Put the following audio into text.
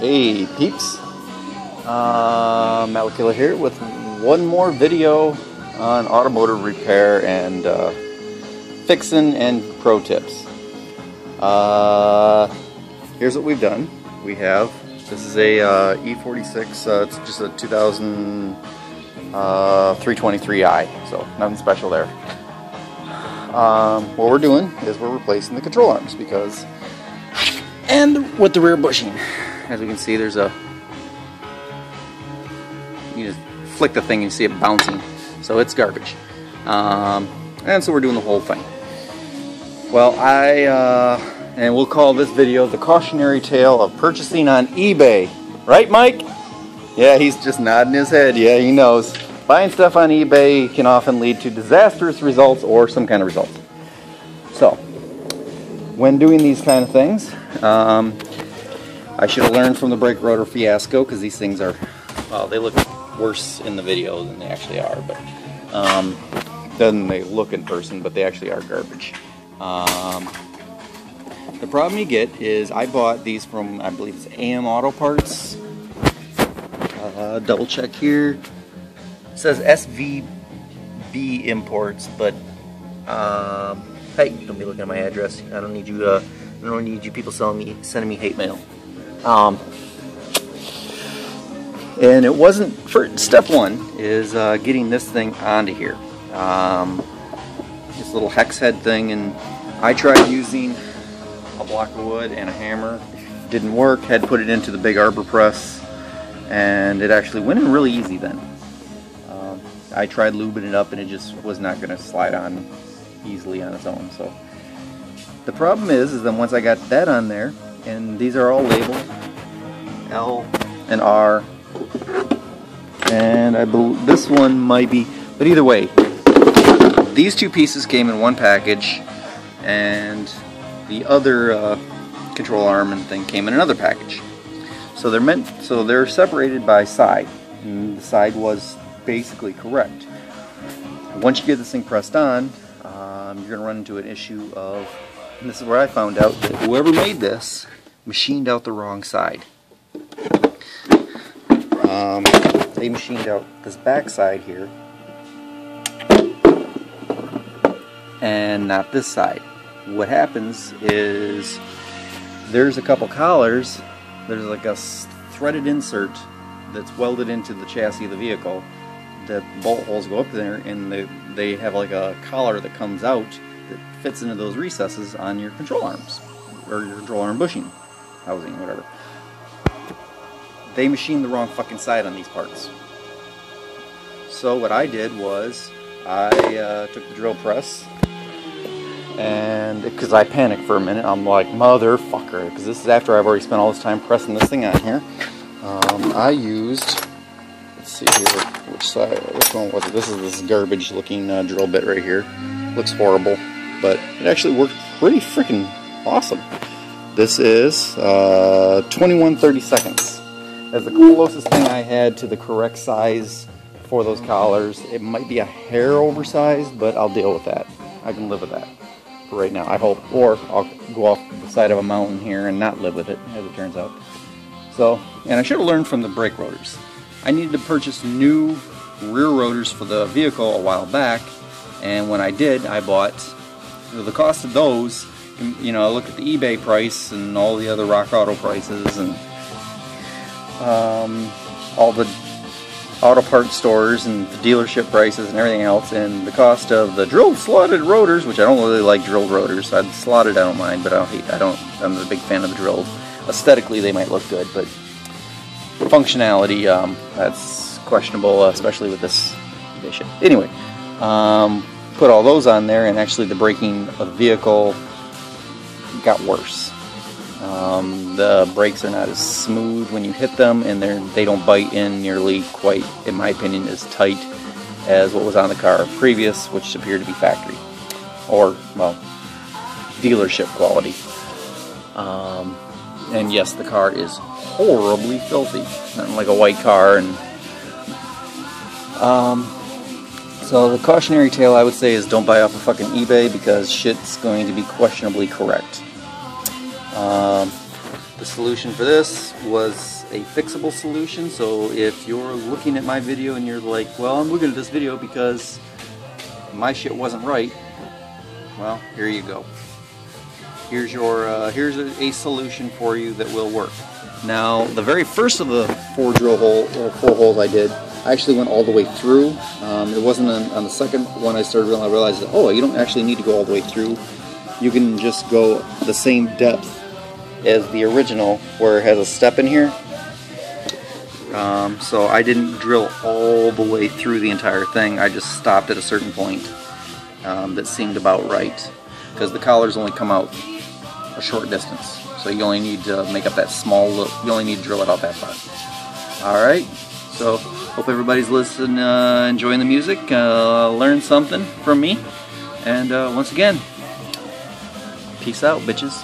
Hey peeps, Malakilla here with one more video on automotive repair and fixing and pro tips. Here's what we've done. This is a e46, it's just a 323i, so nothing special there. What we're doing is we're replacing the control arms and with the rear bushing. As we can see, there's you just flick the thing and you see it bouncing, so it's garbage. And so we're doing the whole thing. Well, and we'll call this video the cautionary tale of purchasing on eBay. Right, Mike? Yeah, he's just nodding his head. Yeah, he knows. Buying stuff on eBay can often lead to disastrous results or some kind of results. So, when doing these kind of things, I should have learned from the brake rotor fiasco, because these things are, well, they look worse in the video than they actually are, but then they look in person, but they actually are garbage. The problem you get is I bought these from, I believe it's AM Auto Parts. Double check here. It says SVB Imports, but hey, don't be looking at my address. I don't need you. I don't need you people sending me hate mail. And it wasn't. For step one is getting this thing onto here. This little hex head thing, and I tried using a block of wood and a hammer. Didn't work. Had to put it into the big arbor press, and it actually went in really easy then. I tried lubing it up, and it just was not going to slide on easily on its own. So the problem is then once I got that on there, and these are all labeled L and R, and I believe this one might be, but either way, these two pieces came in one package, and the other control arm and thing came in another package. So they're separated by side, and the side was basically correct. Once you get this thing pressed on, you're going to run into an issue of, and this is where I found out that whoever made this machined out the wrong side. They machined out this back side here and not this side. What happens is there's a couple collars, there's like a threaded insert that's welded into the chassis of the vehicle. The bolt holes go up there, and they have like a collar that comes out that fits into those recesses on your control arms, or your control arm bushing housing, whatever. They machined the wrong fucking side on these parts. So what I did was I took the drill press, and because I panicked for a minute, I'm like, motherfucker, because this is after I've already spent all this time pressing this thing on here. I used, let's see here, which one was it? This is this garbage looking drill bit right here. Looks horrible, but it actually worked pretty freaking awesome. This is 21/32. As the closest thing I had to the correct size for those collars. It might be a hair oversized, but I'll deal with that. I can live with that for right now, I hope. Or I'll go off the side of a mountain here and not live with it, as it turns out. So, and I should have learned from the brake rotors. I needed to purchase new rear rotors for the vehicle a while back, and when I did, I bought, the cost of those, you know, I looked at the eBay price and all the other Rock Auto prices and all the auto parts stores and the dealership prices and everything else, and the cost of the drilled slotted rotors, which I don't really like drilled rotors. Slotted I don't mind, but I'm a big fan of the drilled. Aesthetically they might look good, but functionality, that's questionable, especially with this shit. Anyway, put all those on there, and actually the braking of the vehicle got worse. The brakes are not as smooth when you hit them, and they don't bite in nearly quite, in my opinion, as tight as what was on the car previous, which appeared to be factory, or, well, dealership quality. And yes, the car is horribly filthy, not like a white car. And so the cautionary tale I would say is don't buy off of fucking eBay, because shit's going to be questionably correct. The The solution for this was a fixable solution, so if you're looking at my video and you're like, well, I'm looking at this video because my shit wasn't right, well, here you go. Here's your here's a solution for you that will work. Now, the very first of the 4 holes I did, I actually went all the way through. It wasn't on the second one I realized that, oh, you don't actually need to go all the way through. You can just go the same depth as the original, where it has a step in here. So I didn't drill all the way through the entire thing. I just stopped at a certain point that seemed about right, because the collars only come out a short distance, so you only need to make up that small loop. You only need to drill it out that far. Alright, so hope everybody's listening, enjoying the music, learned something from me, and once again, peace out, bitches.